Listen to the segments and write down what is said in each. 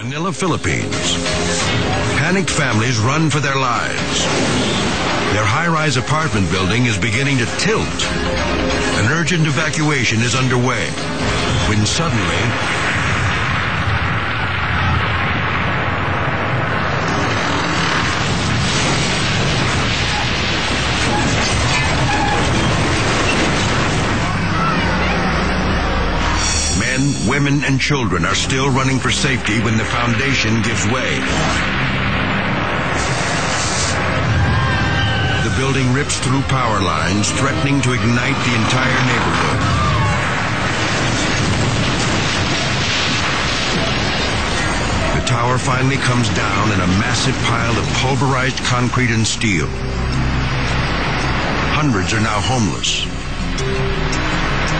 Manila, Philippines. Panicked families run for their lives. Their high-rise apartment building is beginning to tilt. An urgent evacuation is underway when suddenly men, women, and children are still running for safety when the foundation gives way. The building rips through power lines, threatening to ignite the entire neighborhood. The tower finally comes down in a massive pile of pulverized concrete and steel. Hundreds are now homeless.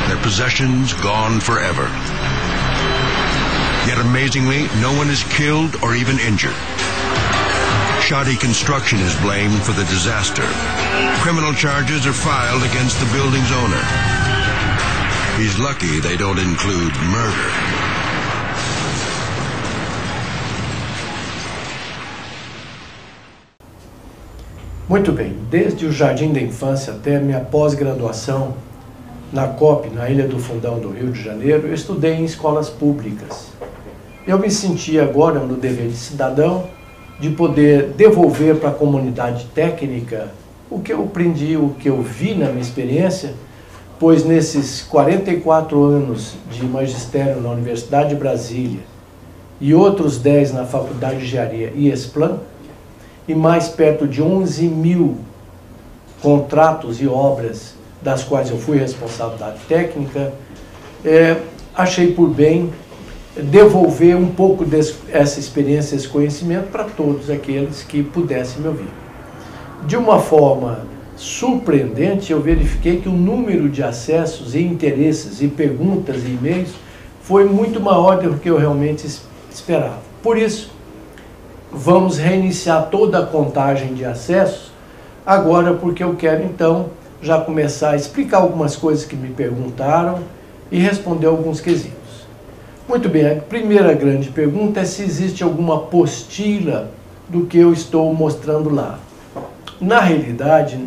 Their possessions gone forever. Yet amazingly, no one is killed or even injured. Shoddy construction is blamed for the disaster. Criminal charges are filed against the building's owner. He's lucky they don't include murder. Muito bem, desde o jardim da infância até minha pós-graduação na COP, na Ilha do Fundão do Rio de Janeiro, eu estudei em escolas públicas. Eu me senti agora no dever de cidadão de poder devolver para a comunidade técnica o que eu aprendi, o que eu vi na minha experiência, pois nesses 44 anos de magistério na Universidade de Brasília e outros 10 na Faculdade de Engenharia e Esplan, e mais perto de 11 mil contratos e obras das quais eu fui responsável da técnica, achei por bem devolver um pouco dessa experiência, esse conhecimento para todos aqueles que pudessem me ouvir. De uma forma surpreendente, eu verifiquei que o número de acessos e interesses e perguntas e e-mails foi muito maior do que eu realmente esperava. Por isso, vamos reiniciar toda a contagem de acessos agora, porque eu quero então já começar a explicar algumas coisas que me perguntaram e responder alguns quesitos. Muito bem, a primeira grande pergunta é se existe alguma apostila do que eu estou mostrando lá. Na realidade,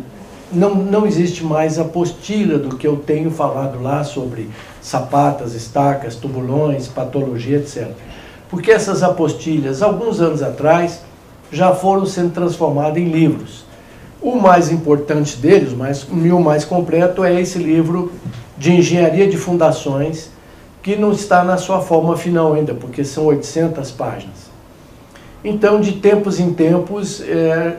não existe mais apostila do que eu tenho falado lá sobre sapatas, estacas, tubulões, patologia, etc. Porque essas apostilhas, alguns anos atrás, já foram sendo transformadas em livros. O mais importante deles, o mais completo, é esse livro de Engenharia de Fundações, que não está na sua forma final ainda, porque são 800 páginas. Então, de tempos em tempos,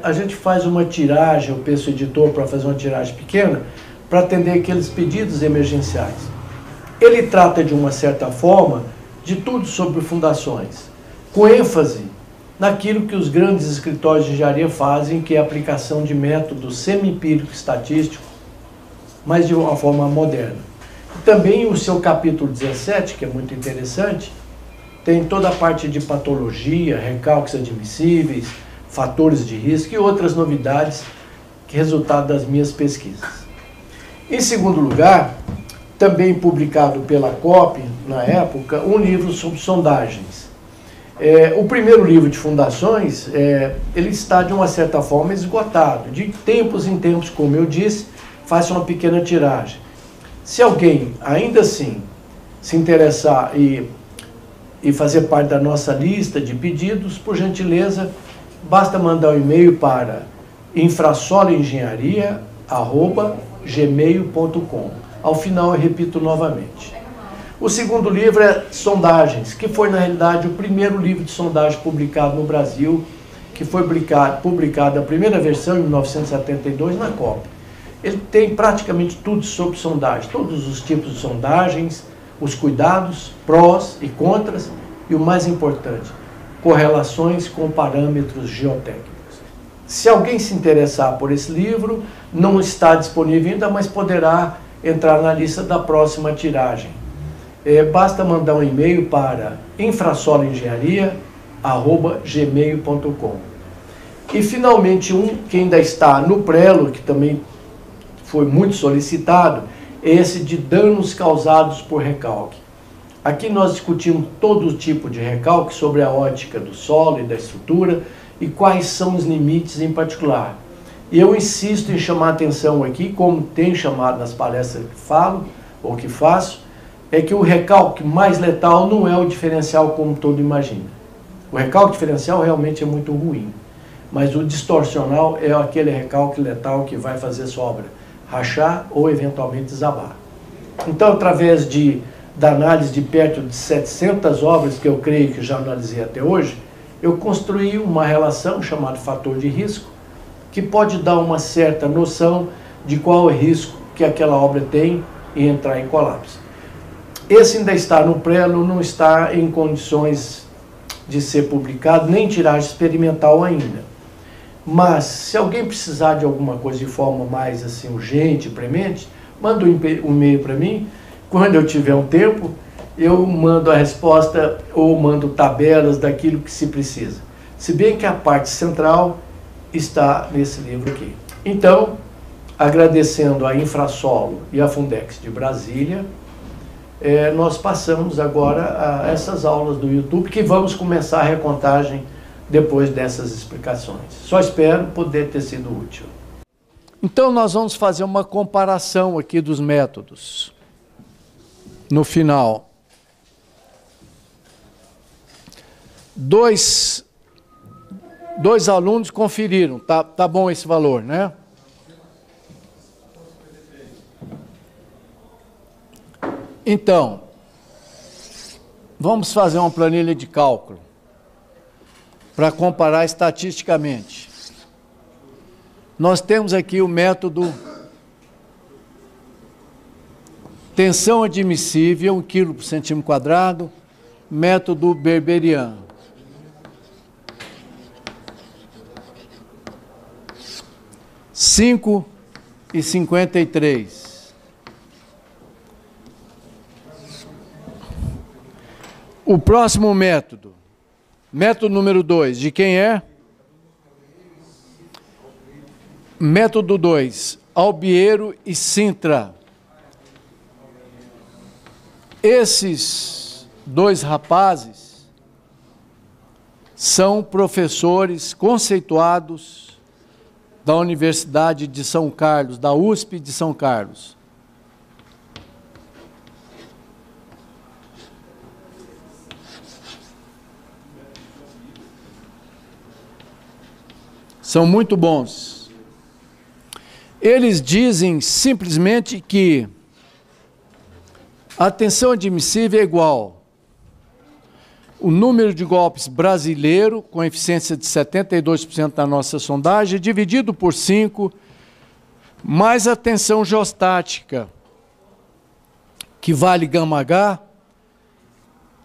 a gente faz uma tiragem, eu peço ao editor para fazer uma tiragem pequena, para atender aqueles pedidos emergenciais. Ele trata, de uma certa forma, de tudo sobre fundações, com ênfase naquilo que os grandes escritórios de engenharia fazem, que é a aplicação de método semi-empírico estatístico, mas de uma forma moderna. Também o seu capítulo 17, que é muito interessante, tem toda a parte de patologia, recalques admissíveis, fatores de risco e outras novidades que resultado das minhas pesquisas. Em segundo lugar, também publicado pela COP, na época, um livro sobre sondagens. O primeiro livro de fundações, ele está de uma certa forma esgotado. De tempos em tempos, como eu disse, faço uma pequena tiragem. Se alguém, ainda assim, se interessar e fazer parte da nossa lista de pedidos, por gentileza, basta mandar um e-mail para infrasoloengenharia@gmail.com. Ao final eu repito novamente. O segundo livro é Sondagens, que foi na realidade o primeiro livro de sondagem publicado no Brasil, que foi publicado a primeira versão em 1972 na COP. Ele tem praticamente tudo sobre sondagem, todos os tipos de sondagens, os cuidados, prós e contras, e o mais importante, correlações com parâmetros geotécnicos. Se alguém se interessar por esse livro, não está disponível ainda, mas poderá entrar na lista da próxima tiragem. Basta mandar um e-mail para infrasoloengenharia@gmail.com. E finalmente que ainda está no prelo, que também foi muito solicitado, é esse de danos causados por recalque. Aqui nós discutimos todo tipo de recalque sobre a ótica do solo e da estrutura e quais são os limites em particular. E eu insisto em chamar a atenção aqui, como tenho chamado nas palestras que falo ou que faço, é que o recalque mais letal não é o diferencial como todo imagina. O recalque diferencial realmente é muito ruim, mas o distorcional é aquele recalque letal que vai fazer sua obra rachar ou eventualmente desabar. Então, através da análise de perto de 700 obras que eu creio que já analisei até hoje, eu construí uma relação chamada fator de risco, que pode dar uma certa noção de qual é o risco que aquela obra tem em entrar em colapso. Esse ainda está no prelo, não está em condições de ser publicado, nem tiragem experimental ainda. Mas, se alguém precisar de alguma coisa de forma mais assim, urgente, premente, manda um e-mail para mim. Quando eu tiver um tempo, eu mando a resposta ou mando tabelas daquilo que se precisa. Se bem que a parte central está nesse livro aqui. Então, agradecendo a Infrasolo e a Fundex de Brasília, nós passamos agora a essas aulas do YouTube, que vamos começar a recontagem depois dessas explicações. Só espero poder ter sido útil. Então nós vamos fazer uma comparação aqui dos métodos. No final, dois alunos conferiram, tá bom esse valor, né? Então, vamos fazer uma planilha de cálculo para comparar estatisticamente. Nós temos aqui o método tensão admissível, 1 kg por centímetro quadrado, método berberiano. R$5,53. O próximo método, método número 2, de quem é? Método 2, Albiero e Sintra. Esses dois rapazes são professores conceituados da Universidade de São Carlos, da USP de São Carlos. São muito bons. Eles dizem simplesmente que a tensão admissível é igual o número de golpes brasileiro, com eficiência de 72% na nossa sondagem, dividido por 5, mais a tensão geostática, que vale γH,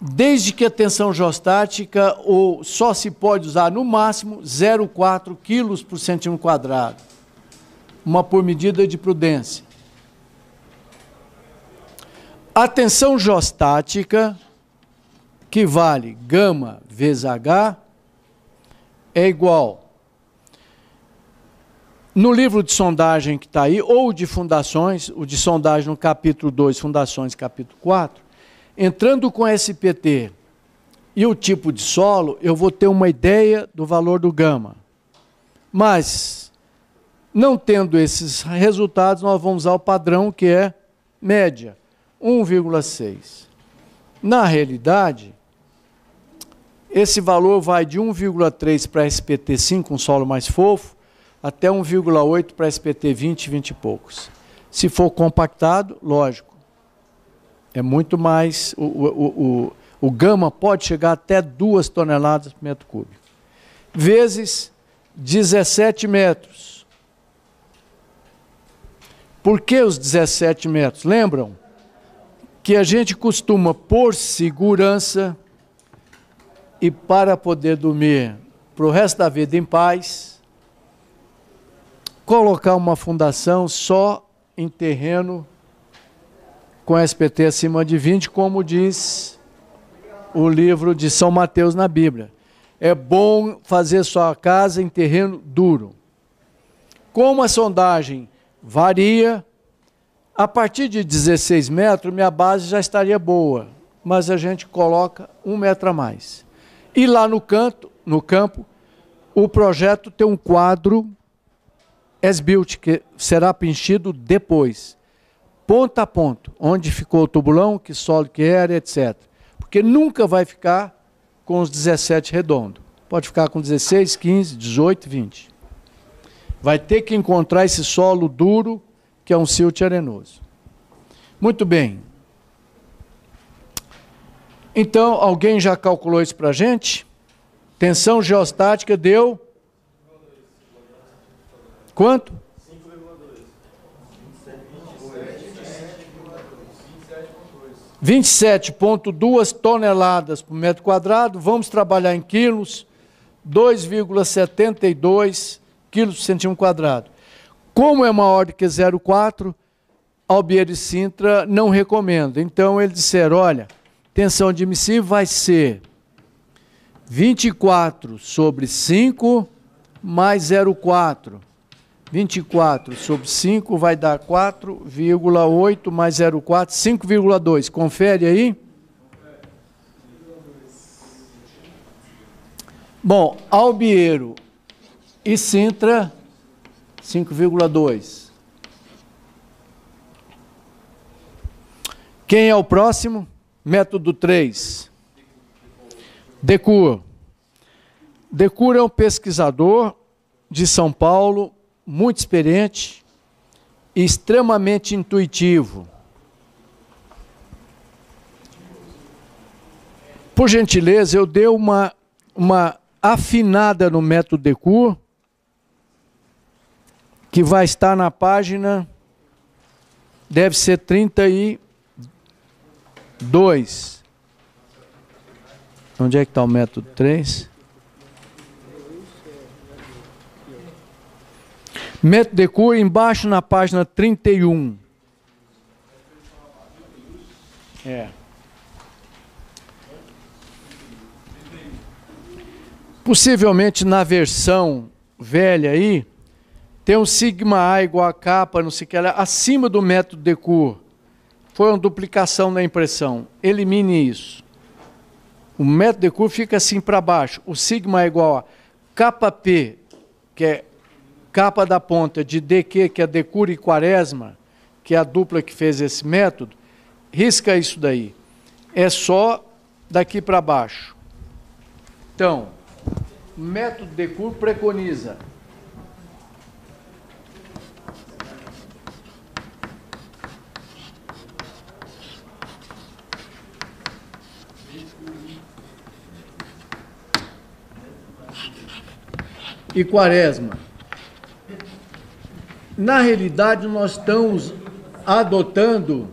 desde que a tensão geostática só se pode usar no máximo 0,4 quilos por centímetro quadrado, uma por medida de prudência. A tensão geostática, que vale γ vezes H, é igual, no livro de sondagem que está aí, ou de fundações, o de sondagem no capítulo 2, fundações capítulo 4, entrando com SPT e o tipo de solo, eu vou ter uma ideia do valor do γ. Mas, não tendo esses resultados, nós vamos usar o padrão, que é média, 1,6. Na realidade, esse valor vai de 1,3 para SPT5, um solo mais fofo, até 1,8 para SPT20, 20 e poucos. Se for compactado, lógico, é muito mais, o γ pode chegar até 2 toneladas por metro cúbico, vezes 17 metros. Por que os 17 metros? Lembram que a gente costuma, por segurança e para poder dormir para o resto da vida em paz, colocar uma fundação só em terreno com SPT acima de 20, como diz o livro de São Mateus na Bíblia. É bom fazer sua casa em terreno duro. Como a sondagem varia, a partir de 16 metros, minha base já estaria boa. mas a gente coloca 1 metro a mais. E lá no campo, o projeto tem um quadro as-built, que será preenchido depois, ponto a ponto, onde ficou o tubulão, que solo que era, etc. Porque nunca vai ficar com os 17 redondo. Pode ficar com 16, 15, 18, 20. Vai ter que encontrar esse solo duro, que é um silt arenoso. Muito bem. Então, alguém já calculou isso para a gente? Tensão geostática deu... Quanto? 27,2 toneladas por metro quadrado. Vamos trabalhar em quilos, 2,72 quilos por centímetro quadrado. Como é maior do que 0,4, Albieri e Sintra não recomendam. Então, eles disseram, olha, tensão admissível vai ser 24 sobre 5 mais 0,4. 24 sobre 5 vai dar 4,8 mais 0,4, 5,2. Confere aí. Bom, Albieri e Sintra, 5,2. Quem é o próximo? Método 3. Decour. Decour é um pesquisador de São Paulo, muito experiente e extremamente intuitivo. Por gentileza, eu dei uma afinada no método Decour, que vai estar na página, deve ser 32. Onde é que está o método 3? Método Decour, embaixo na página 31. Possivelmente na versão velha aí, tem um sigma A igual a capa, não sei o que, acima do método Decour. Foi uma duplicação da impressão. Elimine isso. O método Decour fica assim para baixo. O sigma é igual a capa P, que é capa da ponta de DQ, que é Decour e Quaresma, que é a dupla que fez esse método, risca isso daí. É só daqui para baixo. Então, o método Decour preconiza e Quaresma. Na realidade, nós estamos adotando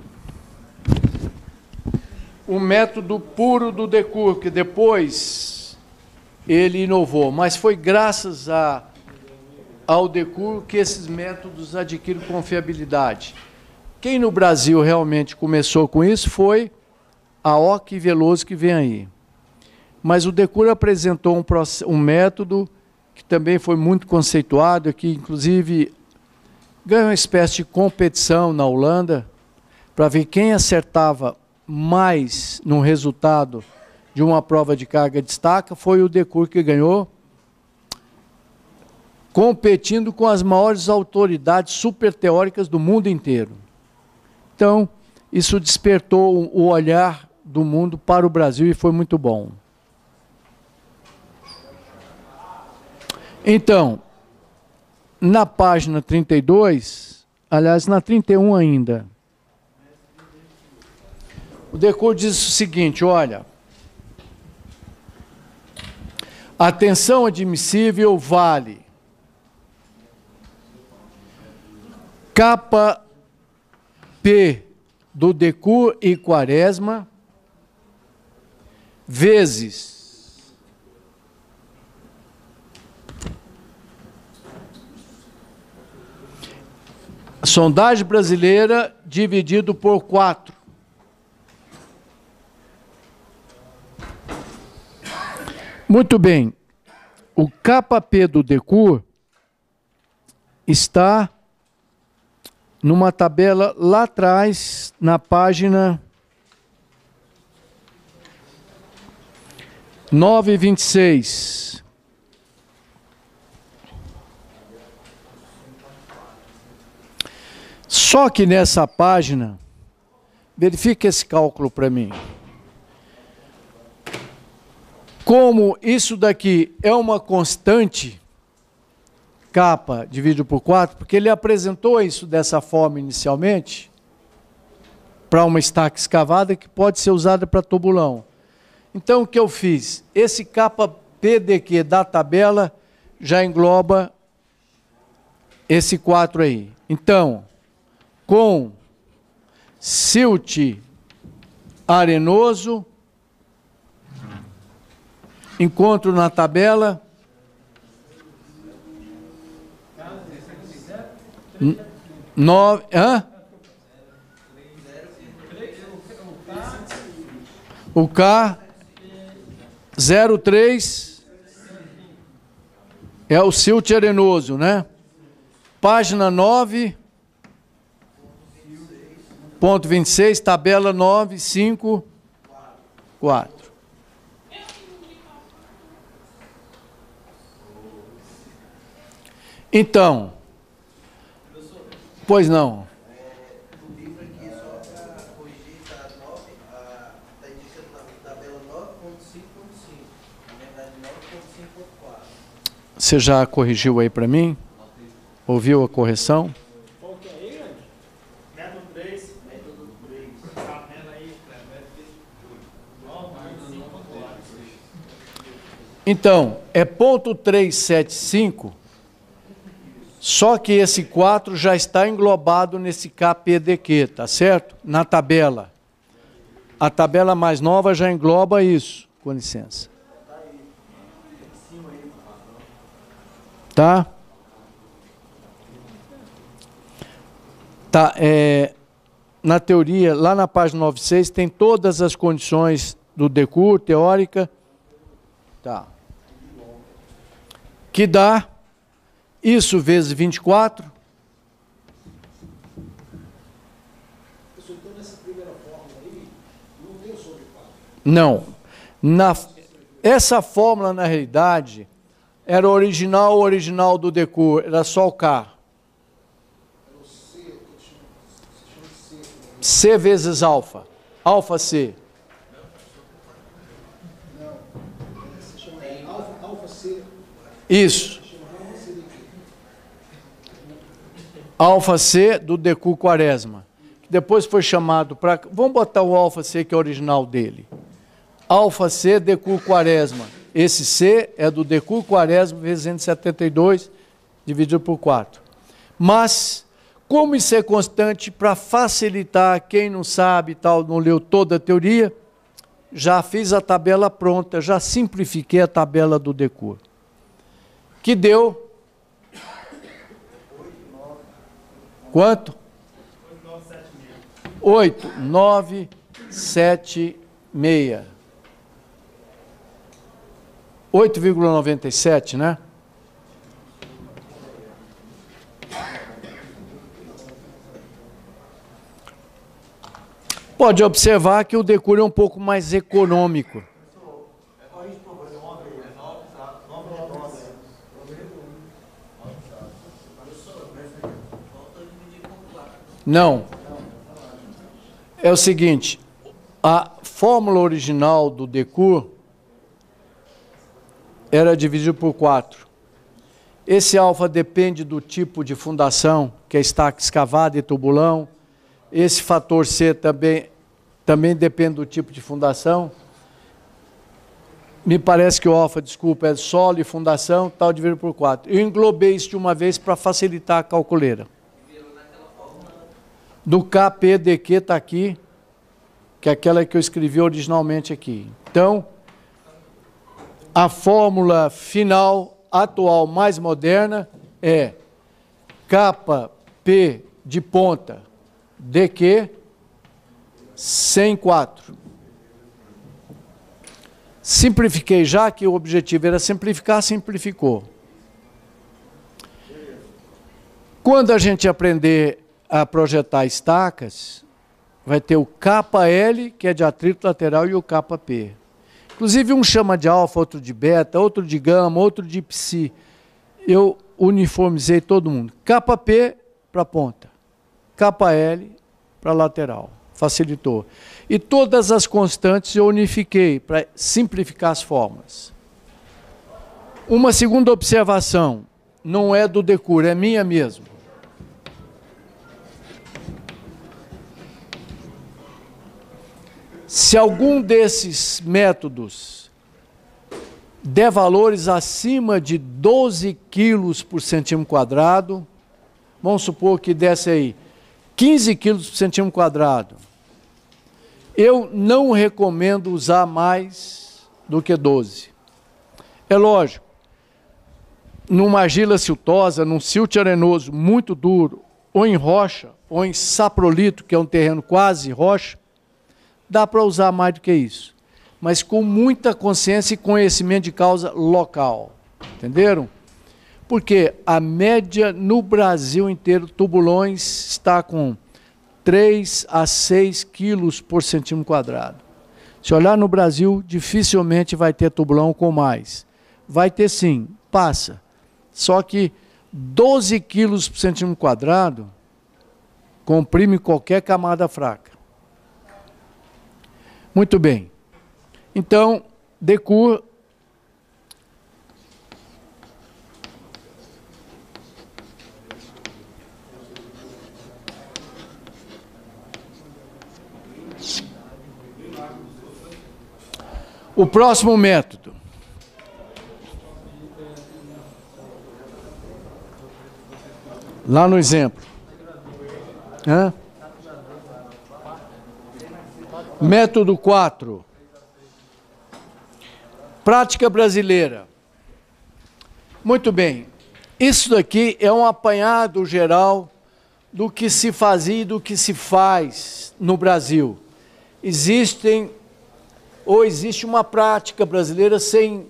o método puro do Decour, que depois ele inovou, mas foi graças ao Decour que esses métodos adquiriram confiabilidade. Quem no Brasil realmente começou com isso foi a Ock e Veloso, que vem aí. Mas o Decour apresentou um método que também foi muito conceituado, que inclusive ganhou uma espécie de competição na Holanda, para ver quem acertava mais no resultado de uma prova de carga de estaca. Foi o Decour que ganhou, competindo com as maiores autoridades superteóricas do mundo inteiro. Então, isso despertou o olhar do mundo para o Brasil e foi muito bom. Então, na página 32, aliás, na 31 ainda, o Decour diz o seguinte, olha, a tensão admissível vale capa P do Decour e Quaresma vezes sondagem brasileira dividido por 4. Muito bem. O KP do Decour está numa tabela lá atrás, na página 9,26. Só que nessa página, verifique esse cálculo para mim. Como isso daqui é uma constante, capa dividido por 4, porque ele apresentou isso dessa forma inicialmente, para uma estaca escavada que pode ser usada para tubulão. Então, o que eu fiz? Esse capa PDQ da tabela já engloba esse 4 aí. Então, com silt arenoso, encontro na tabela 9, o K 03 é o silt arenoso, né? Página 9.26, tabela 954. Então, pois não. O livro aqui é só para corrigir, está indicando na tabela 9.5.5, na verdade 9.5.4. Você já corrigiu aí para mim? Ouviu a correção? Qual que é aí, Grande? Método 3. Método 3. Tá vendo aí? Então, é ponto 375, só que esse 4 já está englobado nesse KPDQ, tá certo? Na tabela. A tabela mais nova já engloba isso, com licença. Tá? Tá, na teoria, lá na página 96, tem todas as condições do DECUR, teórica. Tá. Que dá isso vezes 24. Professor, então nessa primeira fórmula aí, não tem o sobre 4. Não. Essa fórmula, na realidade, era original do DECUR, era só o K. C vezes alfa. Alfa C. Não. Você chama alfa C. Isso. Alfa C do DECUR Quaresma. Que depois foi chamado para... Vamos botar o alfa C que é original dele. Alfa C DECUR Quaresma. Esse C é do DECUR Quaresma vezes 172 dividido por 4. Mas... como isso é constante, para facilitar, quem não sabe, tal, não leu toda a teoria, já fiz a tabela pronta, já simplifiquei a tabela do DECUR. Que deu... quanto? 8,976. 8,97, né? Pode observar que o DECUR é um pouco mais econômico. Não. É o seguinte, a fórmula original do DECUR era dividido por 4. Esse alfa depende do tipo de fundação, que é estaca escavada e tubulão. Esse fator C também depende do tipo de fundação. Me parece que o alfa, desculpa, é solo e fundação, tal, dividido por 4. Eu englobei isso de uma vez para facilitar a calculeira. Do KPDQ está aqui, que é aquela que eu escrevi originalmente aqui. Então, a fórmula final, atual, mais moderna, é KP de ponta, DQ 104. Simplifiquei, já que o objetivo era simplificar, simplificou. Quando a gente aprender a projetar estacas, vai ter o KL, que é de atrito lateral, e o KP. Inclusive um chama de alfa, outro de beta, outro de gama, outro de psi. Eu uniformizei todo mundo. Capa P para ponta, capa L para lateral. Facilitou. E todas as constantes eu unifiquei para simplificar as fórmulas. Uma segunda observação, não é do Decur, é minha mesmo. Se algum desses métodos der valores acima de 12 quilos por centímetro quadrado, vamos supor que desse aí 15 quilos por centímetro quadrado, eu não recomendo usar mais do que 12. É lógico, numa argila siltosa, num silt arenoso muito duro, ou em rocha, ou em saprolito, que é um terreno quase rocha, dá para usar mais do que isso. Mas com muita consciência e conhecimento de causa local. Entenderam? Porque a média no Brasil inteiro, tubulões, está com 3 a 6 quilos por centímetro quadrado. Se olhar no Brasil, dificilmente vai ter tubulão com mais. Vai ter sim, passa. Só que 12 quilos por centímetro quadrado comprime qualquer camada fraca. Muito bem. Então, Decur o próximo método. Lá no exemplo. Hã? Método 4. Prática brasileira. Muito bem. Isso daqui é um apanhado geral do que se fazia e do que se faz no Brasil. Existe uma prática brasileira sem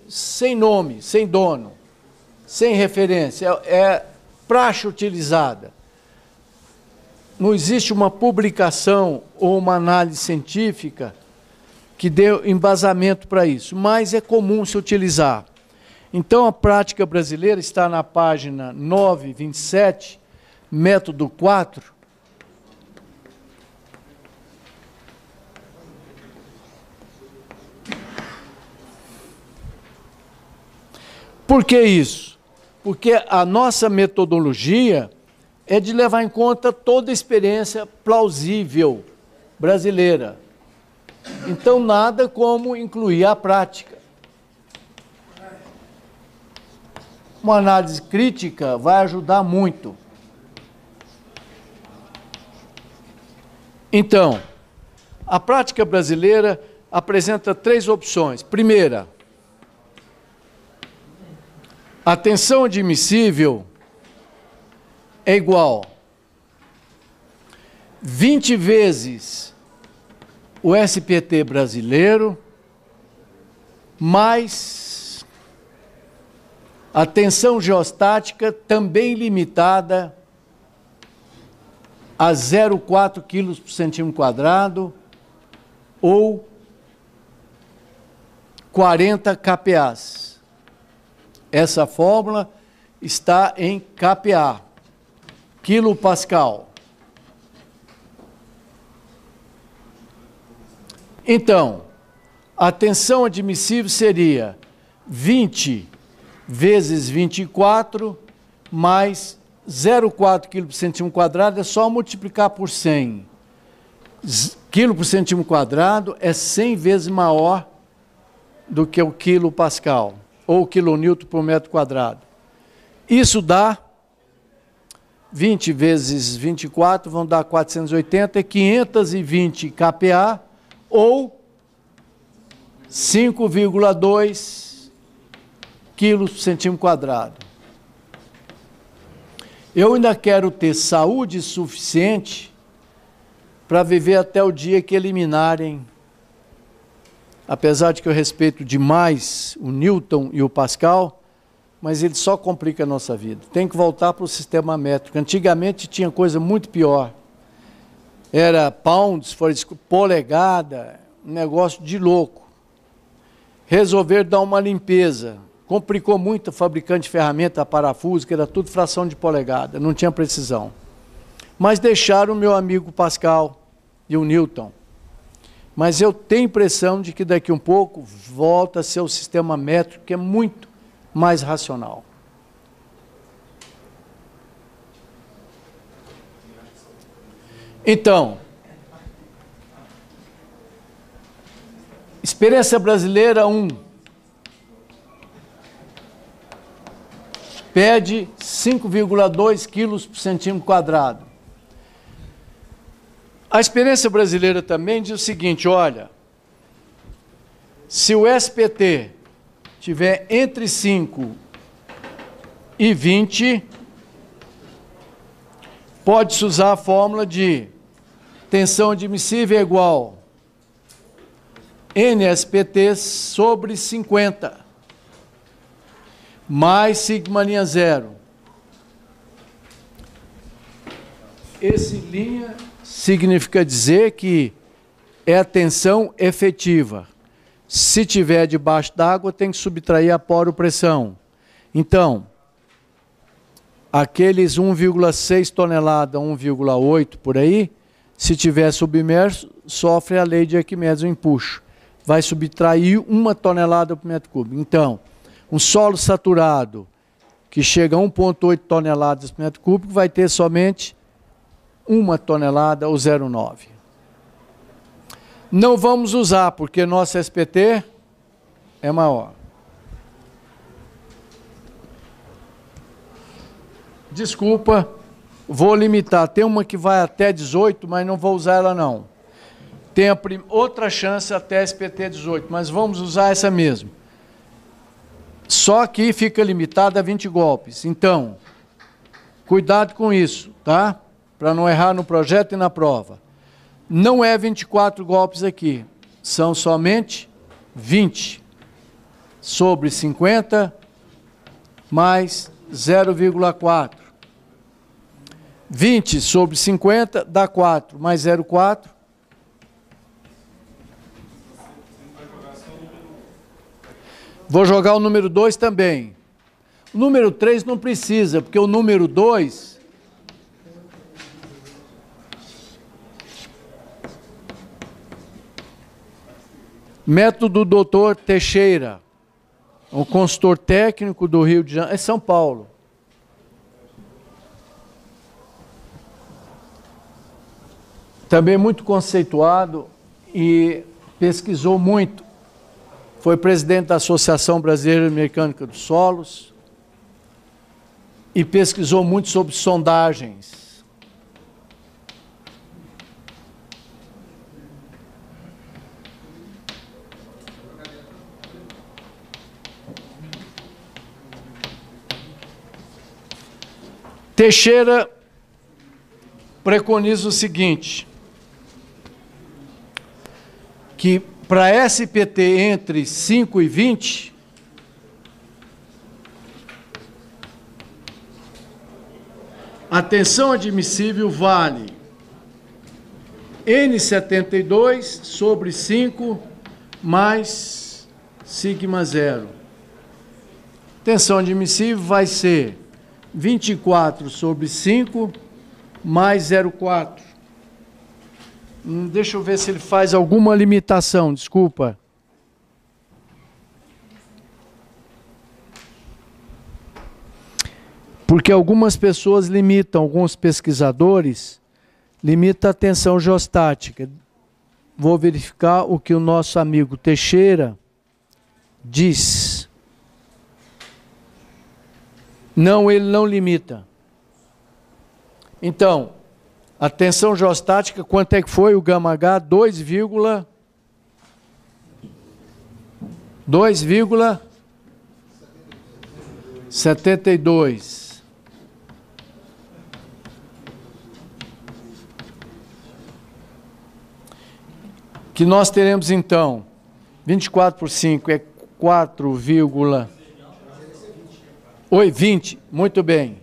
nome, sem dono, sem referência. É praxe utilizada. Não existe uma publicação ou uma análise científica que dê embasamento para isso, mas é comum se utilizar. Então, a prática brasileira está na página 927, método 4. Por que isso? Porque a nossa metodologia é de levar em conta toda a experiência plausível brasileira. Então, nada como incluir a prática. Uma análise crítica vai ajudar muito. Então, a prática brasileira apresenta 3 opções. Primeira, a tensão admissível é igual 20 vezes o SPT brasileiro mais a tensão geostática também limitada a 0,4 kg por centímetro quadrado ou 40 kPas. Essa fórmula está em kPa. Quilopascal. Então, a tensão admissível seria 20 vezes 24 mais 0,4 kg por centímetro quadrado, é só multiplicar por 100. Quilo por centímetro quadrado é 100 vezes maior do que o quilopascal, ou quilonewton por metro quadrado. Isso dá 20 vezes 24 vão dar 480, 520 kPa ou 5,2 quilos por centímetro quadrado. Eu ainda quero ter saúde suficiente para viver até o dia que eliminarem, apesar de que eu respeito demais o Newton e o Pascal, mas ele só complica a nossa vida. Tem que voltar para o sistema métrico. Antigamente tinha coisa muito pior. Era pounds, polegada, um negócio de louco. resolver dar uma limpeza. Complicou muito o fabricante de ferramenta, parafuso, que era tudo fração de polegada, não tinha precisão. Mas deixaram o meu amigo Pascal e o Newton. Mas eu tenho a impressão de que daqui um pouco volta a ser o sistema métrico, que é muito mais racional. Então, experiência brasileira 1. Pede 5,2 quilos por centímetro quadrado. A experiência brasileira também diz o seguinte, olha, se o SPT tiver entre 5 e 20, pode-se usar a fórmula de tensão admissível é igual NSPT sobre 50, mais sigma linha zero. Esse linha significa dizer que é a tensão efetiva. Se tiver debaixo d'água, tem que subtrair a poropressão. Então, aqueles 1,6 tonelada, 1,8 por aí, se tiver submerso, sofre a lei de Arquimedes, o empuxo. Vai subtrair 1 tonelada por metro cúbico. Então, um solo saturado que chega a 1,8 toneladas por metro cúbico vai ter somente 1 tonelada ou 0,9. Não vamos usar, porque nosso SPT é maior. Desculpa, vou limitar. Tem uma que vai até 18, mas não vou usar ela não. Tem outra chance até SPT 18, mas vamos usar essa mesmo. Só que fica limitada a 20 golpes. Então, cuidado com isso, tá? Para não errar no projeto e na prova. Não é 24 golpes aqui, são somente 20 sobre 50 mais 0,4. 20 sobre 50 dá 4, mais 0,4. Vou jogar o número 2 também. O número 3 não precisa, porque o número 2... Método Dr. Teixeira, um consultor técnico do Rio de Janeiro, é São Paulo. Também muito conceituado e pesquisou muito. Foi presidente da Associação Brasileira de Mecânica dos Solos e pesquisou muito sobre sondagens. Teixeira preconiza o seguinte, que para SPT entre 5 e 20, a tensão admissível vale N72 sobre 5 mais sigma zero. Tensão admissível vai ser 24 sobre 5 mais 0,4. Deixa eu ver se ele faz alguma limitação, desculpa. Porque algumas pessoas limitam, alguns pesquisadores limitam a tensão geostática. Vou verificar o que o nosso amigo Teixeira diz. Não, ele não limita. Então, a tensão geostática, quanto é que foi o gama H? 2,72. Que nós teremos então, 24 por 5 é 20, muito bem.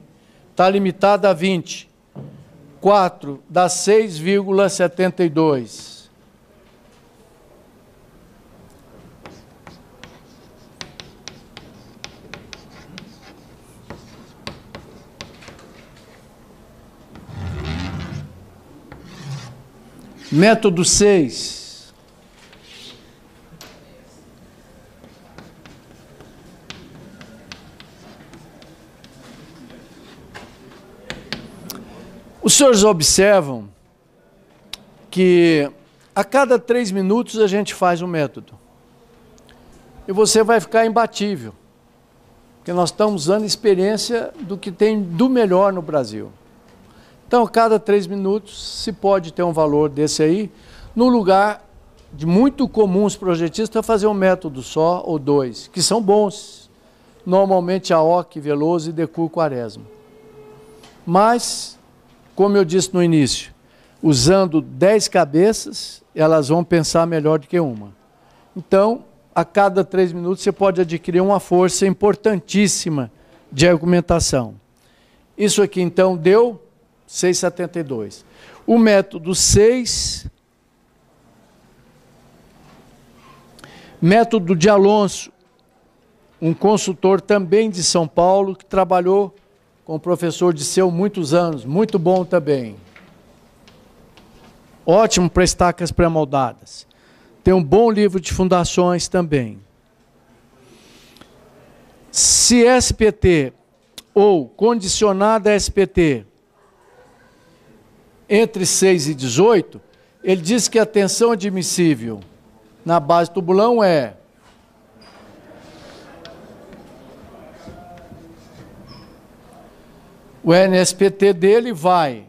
Está limitado a 20. 4 dá 6,72. Método 6. Os senhores observam que a cada 3 minutos a gente faz um método. E você vai ficar imbatível. Porque nós estamos usando experiência do que tem do melhor no Brasil. Então, a cada 3 minutos se pode ter um valor desse aí, no lugar de muito comum os projetistas fazer um método só ou 2, que são bons. Normalmente AOC, Veloso e Decur Quaresma. Mas, como eu disse no início, usando 10 cabeças, elas vão pensar melhor do que uma. Então, a cada 3 minutos você pode adquirir uma força importantíssima de argumentação. Isso aqui, então, deu 6,72. O método 6, método de Alonso, um consultor também de São Paulo, que trabalhou com o professor Disseu muitos anos, muito bom também. Ótimo para estacas pré-moldadas. Tem um bom livro de fundações também. Se SPT ou condicionada SPT entre 6 e 18, ele diz que a tensão admissível na base do tubulão é o NSPT dele vai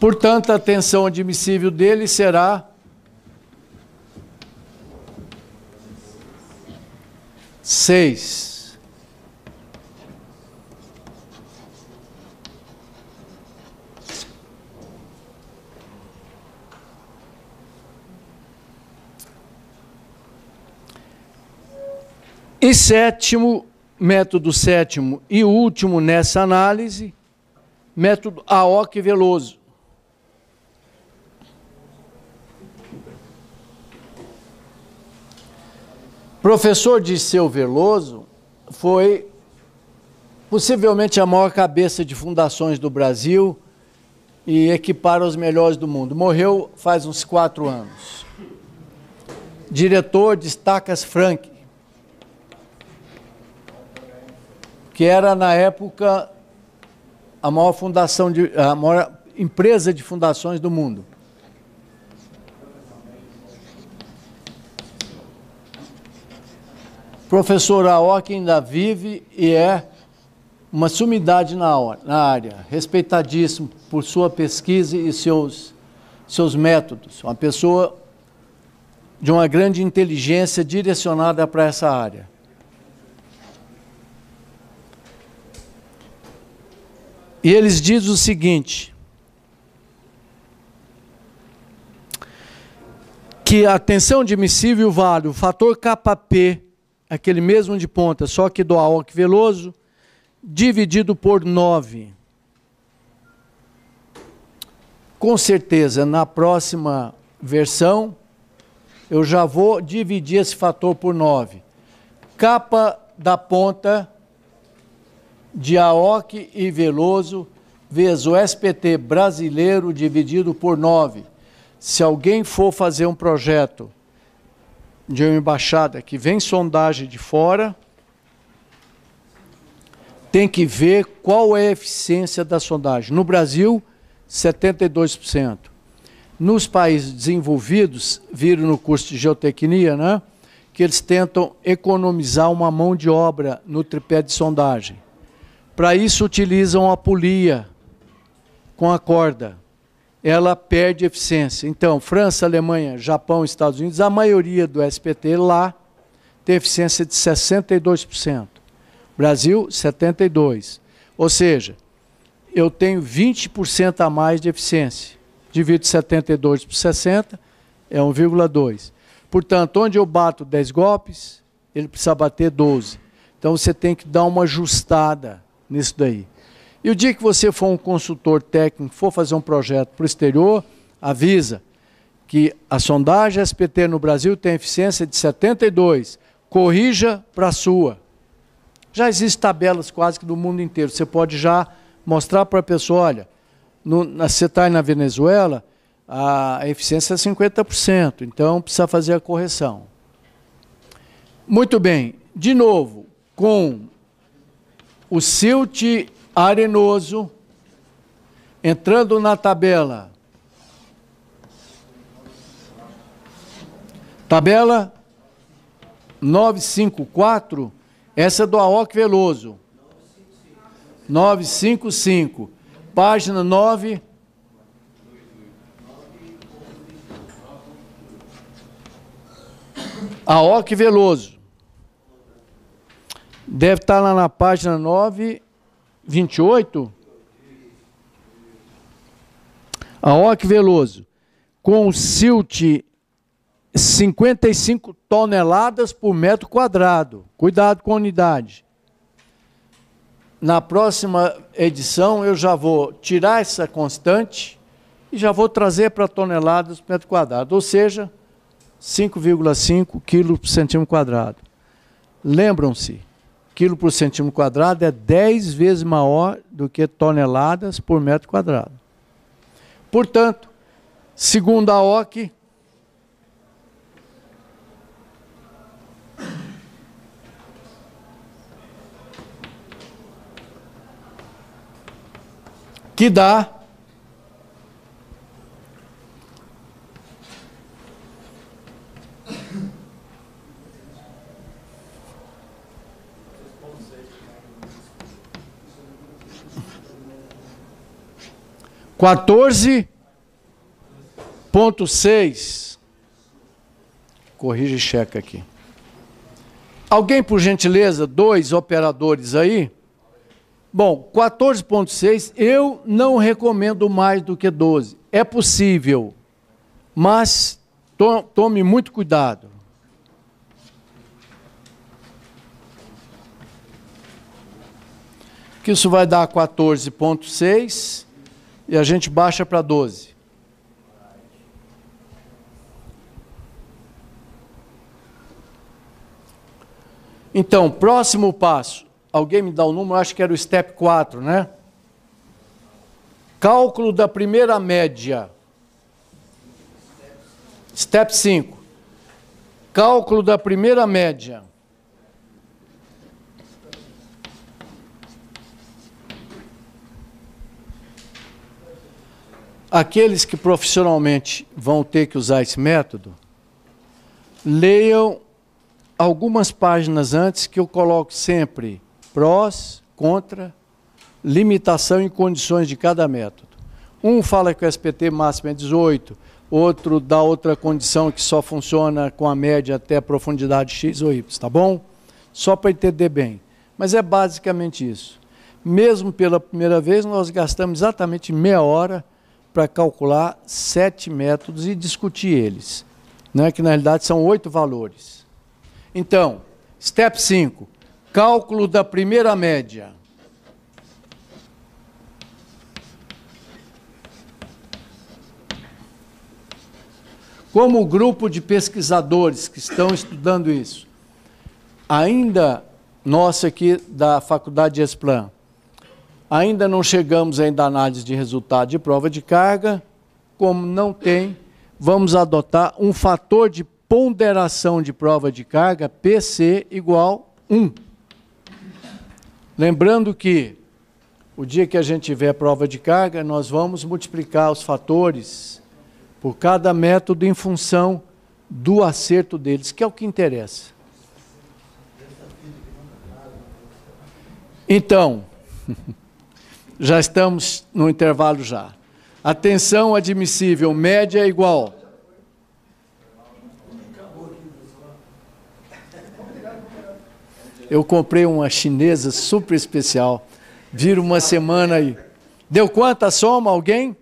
portanto, a tensão admissível dele será 6. E sétimo, método sétimo e último nessa análise, método AOC Veloso. Professor Disseu Veloso foi possivelmente a maior cabeça de fundações do Brasil e equipara os melhores do mundo. Morreu faz uns 4 anos. Diretor de Estacas Frank, que era, na época, a maior empresa de fundações do mundo. Professor AOC ainda vive e é uma sumidade na área, respeitadíssimo por sua pesquisa e seus métodos. Uma pessoa de uma grande inteligência direcionada para essa área. E eles dizem o seguinte, que a tensão admissível vale o fator KP, aquele mesmo de ponta, só que do AOC Veloso, dividido por 9. Com certeza, na próxima versão, eu já vou dividir esse fator por 9. Capa da ponta de AOC e Veloso, vezes o SPT brasileiro dividido por 9. Se alguém for fazer um projeto de uma embaixada que vem sondagem de fora, tem que ver qual é a eficiência da sondagem. No Brasil, 72%. Nos países desenvolvidos, viram no curso de geotecnia, né, que eles tentam economizar uma mão de obra no tripé de sondagem. Para isso, utilizam a polia com a corda. Ela perde eficiência. Então, França, Alemanha, Japão, Estados Unidos, a maioria do SPT lá tem eficiência de 62%. Brasil, 72%. Ou seja, eu tenho 20% a mais de eficiência. Divido 72 por 60, é 1,2. Portanto, onde eu bato 10 golpes, ele precisa bater 12. Então, você tem que dar uma ajustada nisso daí. E o dia que você for um consultor técnico, for fazer um projeto para o exterior, avisa que a sondagem SPT no Brasil tem eficiência de 72. Corrija para a sua. Já existem tabelas quase que do mundo inteiro. Você pode já mostrar para a pessoa, olha, você está na Venezuela, a eficiência é 50%, então precisa fazer a correção. Muito bem, de novo, com o silt arenoso, entrando na tabela, tabela 954, essa é do Aoki Veloso, 955, página 9, Aoki Veloso. Deve estar lá na página 928. Aoki Veloso. Com silt 55 toneladas por metro quadrado. Cuidado com a unidade. Na próxima edição eu já vou tirar essa constante e já vou trazer para toneladas por metro quadrado. Ou seja, 5,5 kg por centímetro quadrado. Lembram-se, quilo por centímetro quadrado é 10 vezes maior do que toneladas por metro quadrado. Portanto, segundo a Aoki, que dá 14,6. Corrige e checa aqui. Alguém, por gentileza, 2 operadores aí? Bom, 14,6 eu não recomendo mais do que 12. É possível, mas tome muito cuidado. Que isso vai dar 14,6 e a gente baixa para 12. Então, próximo passo. Alguém me dá o número? Acho que era o step 4, né? Cálculo da primeira média. Step 5. Cálculo da primeira média. Aqueles que profissionalmente vão ter que usar esse método, leiam algumas páginas antes, que eu coloco sempre prós, contra, limitação e condições de cada método. Um fala que o SPT máximo é 18, outro dá outra condição que só funciona com a média até a profundidade X ou Y, tá bom? Só para entender bem. Mas é basicamente isso. Mesmo pela primeira vez, nós gastamos exatamente meia hora para calcular 7 métodos e discutir eles, né? Que na realidade são 8 valores. Então, step 5, cálculo da primeira média. Como o grupo de pesquisadores que estão estudando isso, ainda nós aqui da Faculdade de Esplan, ainda não chegamos ainda à análise de resultado de prova de carga, como não tem, vamos adotar um fator de ponderação de prova de carga, PC igual 1. Lembrando que o dia que a gente tiver prova de carga, nós vamos multiplicar os fatores por cada método em função do acerto deles, que é o que interessa. Então, já estamos no intervalo já. Atenção admissível, média é igual. Eu comprei uma chinesa super especial. Vira uma semana aí. Deu quanta soma, alguém?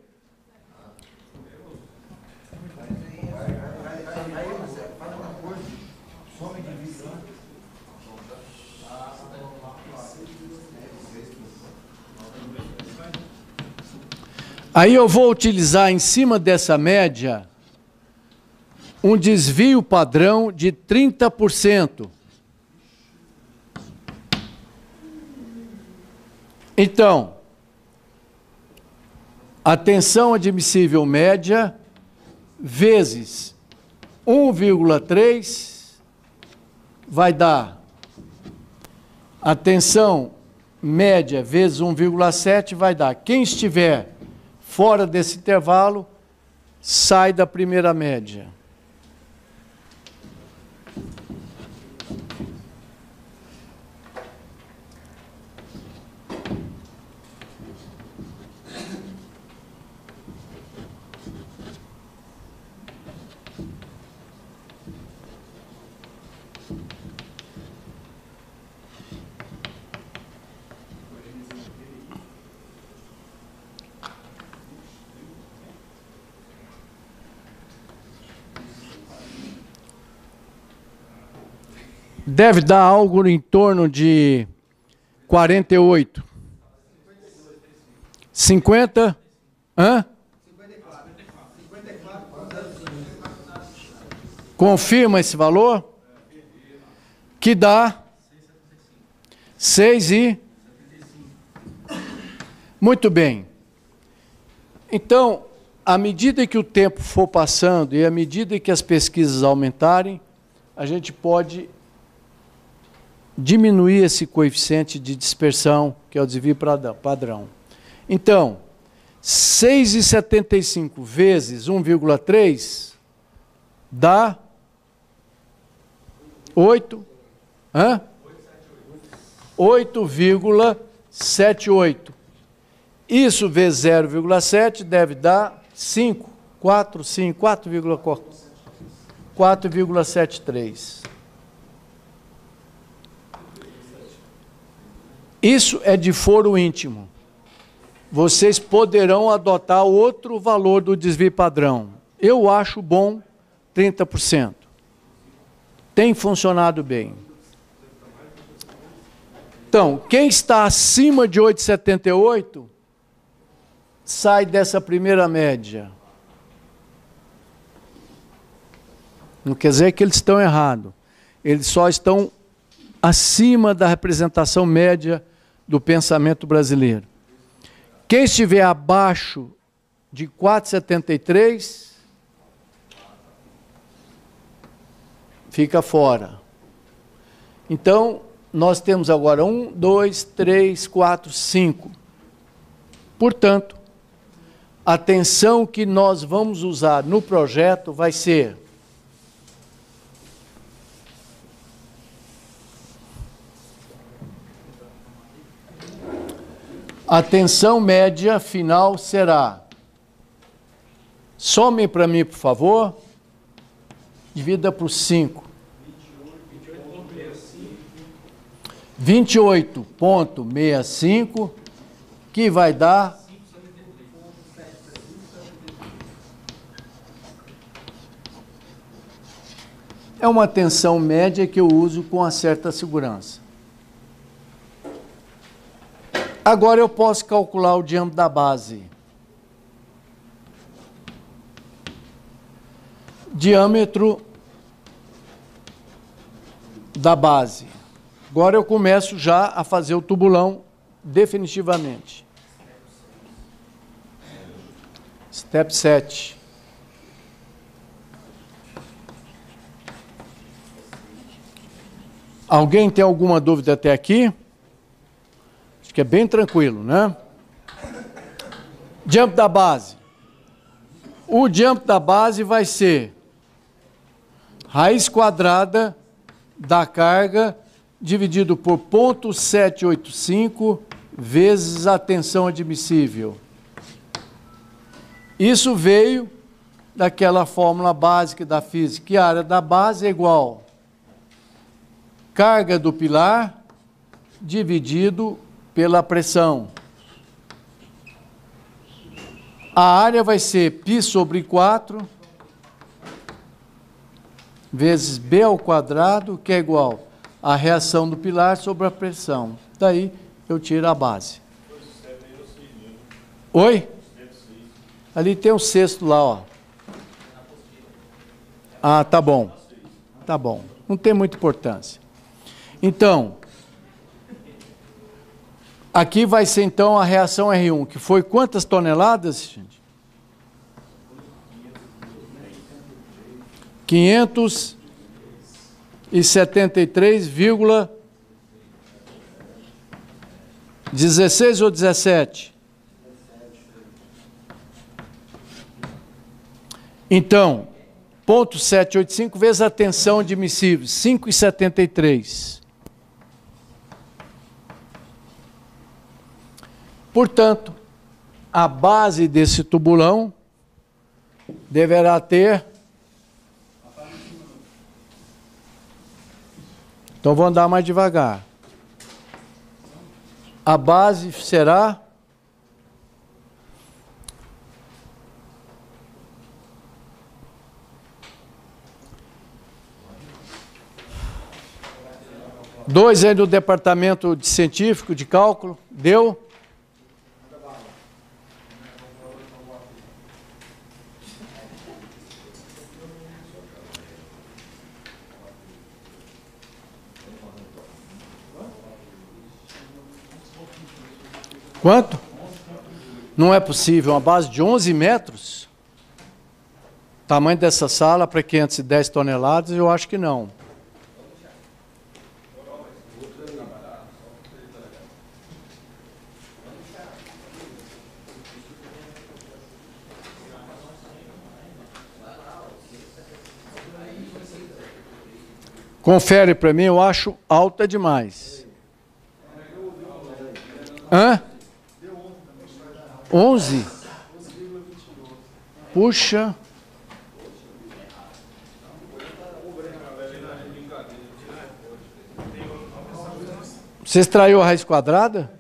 Aí eu vou utilizar em cima dessa média um desvio padrão de 30%. Então, a tensão admissível média vezes 1,3 vai dar a tensão média vezes 1,7 vai dar. Quem estiver fora desse intervalo, sai da primeira média. Deve dar algo em torno de 48. 50? Hã? Confirma esse valor? Que dá 6 e... Muito bem. Então, à medida que o tempo for passando e à medida que as pesquisas aumentarem, a gente pode diminuir esse coeficiente de dispersão, que é o desvio padrão. Então, 6,75 vezes 1,3 dá 8,78. Isso vezes 0,7 deve dar 4,73. Isso é de foro íntimo. Vocês poderão adotar outro valor do desvio padrão. Eu acho bom 30%. Tem funcionado bem. Então, quem está acima de 8,78 sai dessa primeira média. Não quer dizer que eles estão errados. Eles só estão acima da representação média do pensamento brasileiro. Quem estiver abaixo de 4,73 fica fora. Então, nós temos agora 1, 2, 3, 4, 5. Portanto, a tensão que nós vamos usar no projeto vai ser a tensão média final será, some para mim, por favor, divida por 5. 28,65, que vai dar 5. É uma tensão média que eu uso com uma certa segurança. Agora eu posso calcular o diâmetro da base. Diâmetro da base. Agora eu começo já a fazer o tubulão definitivamente. Step 7. Alguém tem alguma dúvida até aqui? Acho que é bem tranquilo, né? Diâmetro da base. O diâmetro da base vai ser raiz quadrada da carga dividido por 0,785 vezes a tensão admissível. Isso veio daquela fórmula básica da física, que a área da base é igual carga do pilar dividido pela pressão. A área vai ser π sobre 4 vezes b ao quadrado, que é igual a reação do pilar sobre a pressão. Daí eu tiro a base. Oi? Ali tem um sexto lá, ó. Ah, tá bom. Tá bom. Não tem muita importância. Então, Aqui vai ser então a reação R1, que foi quantas toneladas, gente? 573,16 ou 17? Então, ponto 785 vezes a tensão admissível, 5,73. Portanto, a base desse tubulão deverá ter... Então, vou andar mais devagar. A base será... Dois aí do departamento de científico de cálculo, deu? Quanto? Não é possível, uma base de 11 metros? Tamanho dessa sala para 510 toneladas, eu acho que não. Confere para mim, eu acho alta demais. Hã? 11? Puxa. Você extraiu a raiz quadrada?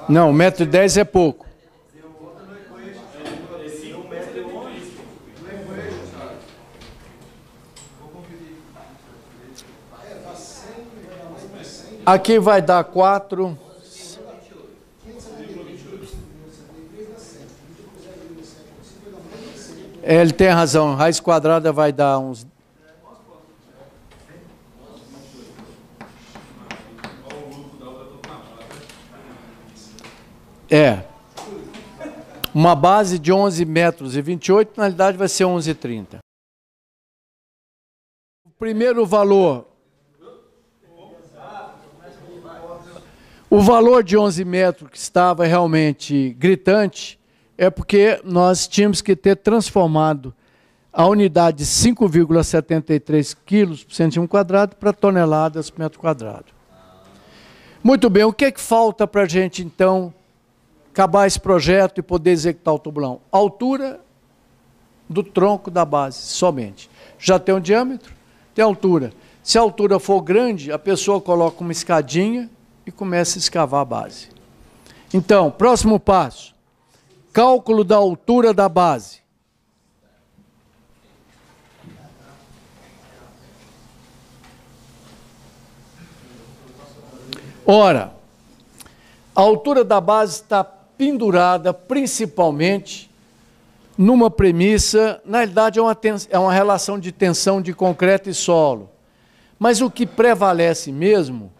Não, 1,10 m é pouco. Aqui vai dar 4. Ele tem razão, raiz quadrada vai dar uns... Uma base de 11 metros e 28, na realidade vai ser 11,30. O primeiro valor... O valor de 11 metros que estava realmente gritante é porque nós tínhamos que ter transformado a unidade de 5,73 quilos por centímetro quadrado para toneladas por metro quadrado. Muito bem, o que é que falta para a gente, então, acabar esse projeto e poder executar o tubulão? A altura do tronco da base, somente. Já tem um diâmetro, tem altura. Se a altura for grande, a pessoa coloca uma escadinha e começa a escavar a base. Então, próximo passo, cálculo da altura da base. Ora, a altura da base está pendurada principalmente numa premissa, na realidade é uma relação de tensão de concreto e solo, mas o que prevalece mesmo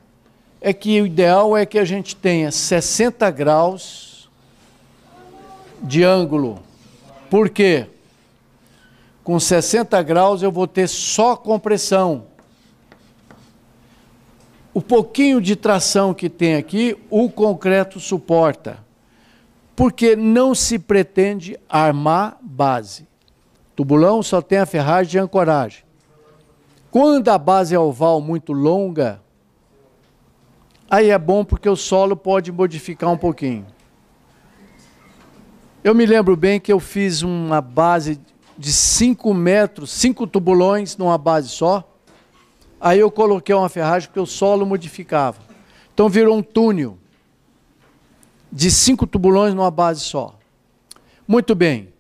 é que o ideal é que a gente tenha 60 graus de ângulo. Por quê? Com 60 graus eu vou ter só compressão. O pouquinho de tração que tem aqui, o concreto suporta. Porque não se pretende armar base. Tubulão só tem a ferragem de ancoragem. Quando a base é oval muito longa, aí é bom porque o solo pode modificar um pouquinho. Eu me lembro bem que eu fiz uma base de 5 metros, 5 tubulões numa base só. Aí eu coloquei uma ferragem porque o solo modificava. Então virou um túnel de 5 tubulões numa base só. Muito bem.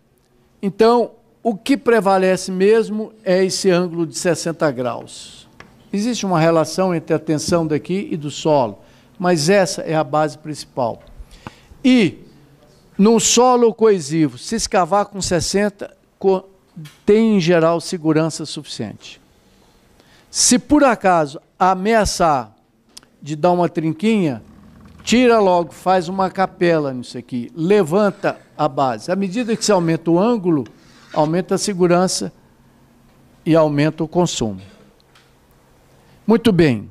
Então, o que prevalece mesmo é esse ângulo de 60 graus. Existe uma relação entre a tensão daqui e do solo, mas essa é a base principal. E, num solo coesivo, se escavar com 60, tem, em geral, segurança suficiente. Se por acaso ameaçar de dar uma trinquinha, tira logo, faz uma capela nisso aqui, levanta a base. À medida que você aumenta o ângulo, aumenta a segurança e aumenta o consumo. Muito bem.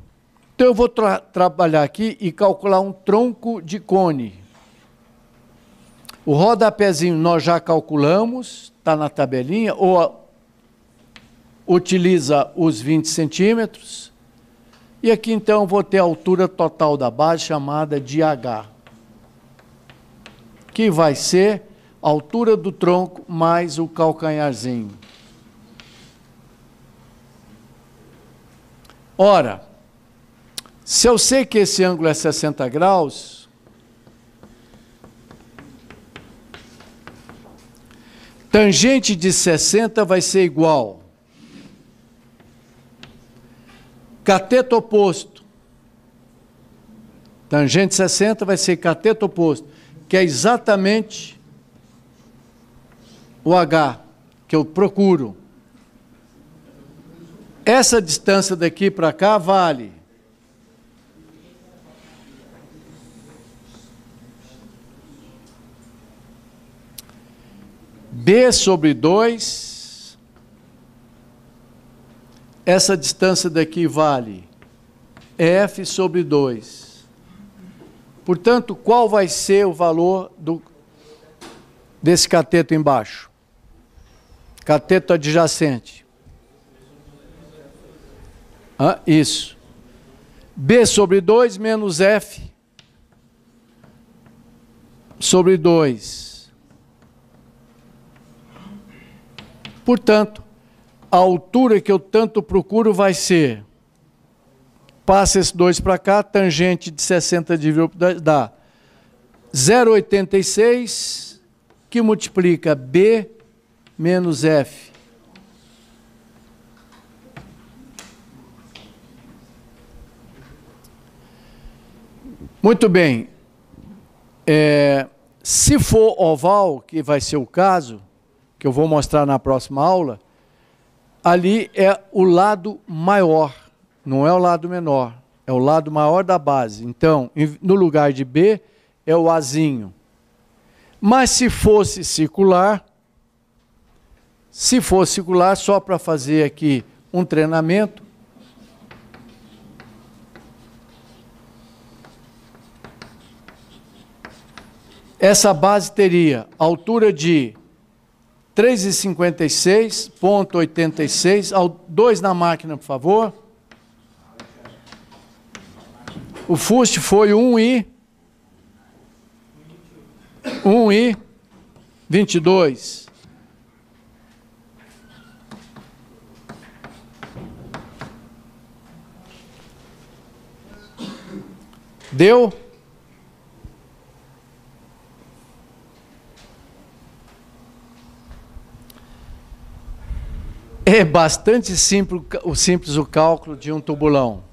Então eu vou trabalhar aqui e calcular um tronco de cone. O rodapézinho nós já calculamos, está na tabelinha, ou utiliza os 20 centímetros. E aqui então eu vou ter a altura total da base, chamada de H, que vai ser a altura do tronco mais o calcanharzinho. Ora, se eu sei que esse ângulo é 60 graus, tangente de 60 vai ser igual cateto oposto. Tangente de 60 vai ser cateto oposto, que é exatamente o H que eu procuro. Essa distância daqui para cá vale B sobre 2. Essa distância daqui vale F sobre 2. Portanto, qual vai ser o valor desse cateto embaixo? Cateto adjacente. Isso. B sobre 2 menos F sobre 2. Portanto, a altura que eu tanto procuro vai ser, passa esse 2 para cá, tangente de 60 dividido por 2 dá 0,86, que multiplica B menos F. Muito bem. Se for oval, que vai ser o caso, que eu vou mostrar na próxima aula, ali é o lado maior, não é o lado menor, é o lado maior da base. Então, no lugar de B, é o Azinho. Mas se fosse circular, só para fazer aqui um treinamento, essa base teria altura de 3,56,86, 2 na máquina, por favor. O fuste foi 1,22. Deu? É bastante simples o cálculo de um tubulão.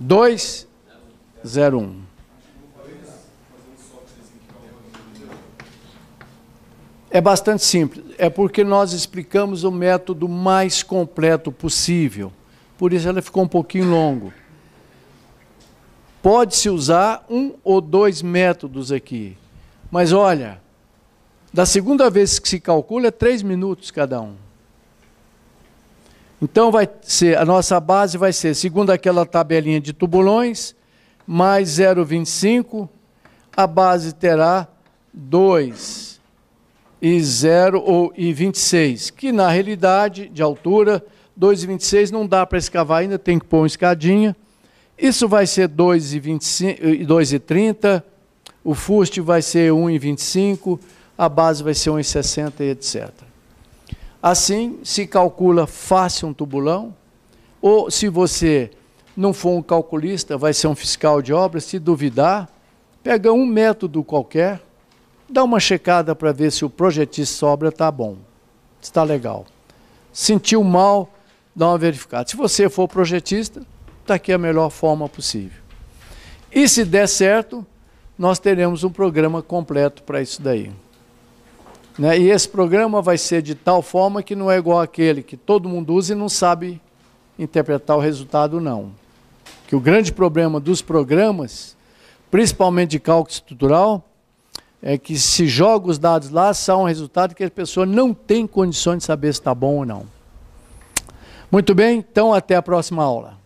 2,01. É bastante simples. É porque nós explicamos o método mais completo possível. Por isso ela ficou um pouquinho longo. Pode-se usar 1 ou 2 métodos aqui. Mas olha, da segunda vez que se calcula é 3 minutos cada um. Então, a nossa base vai ser, segundo aquela tabelinha de tubulões, mais 0,25, a base terá 2 e 0,26, que na realidade, de altura, 2,26 não dá para escavar ainda, tem que pôr uma escadinha. Isso vai ser 2,30, o fuste vai ser 1,25, a base vai ser 1,60 e etc. Assim, se calcula fácil um tubulão, ou se você não for um calculista, vai ser um fiscal de obras, se duvidar, pega um método qualquer, dá uma checada para ver se o projetista sobra está bom, está legal. Sentiu mal, dá uma verificada. Se você for projetista, está aqui a melhor forma possível. E se der certo, nós teremos um programa completo para isso daí. né? E esse programa vai ser de tal forma que não é igual aquele que todo mundo usa e não sabe interpretar o resultado, não. Que o grande problema dos programas, principalmente de cálculo estrutural, é que se joga os dados lá, são um resultado que a pessoa não tem condições de saber se está bom ou não. Muito bem, então até a próxima aula.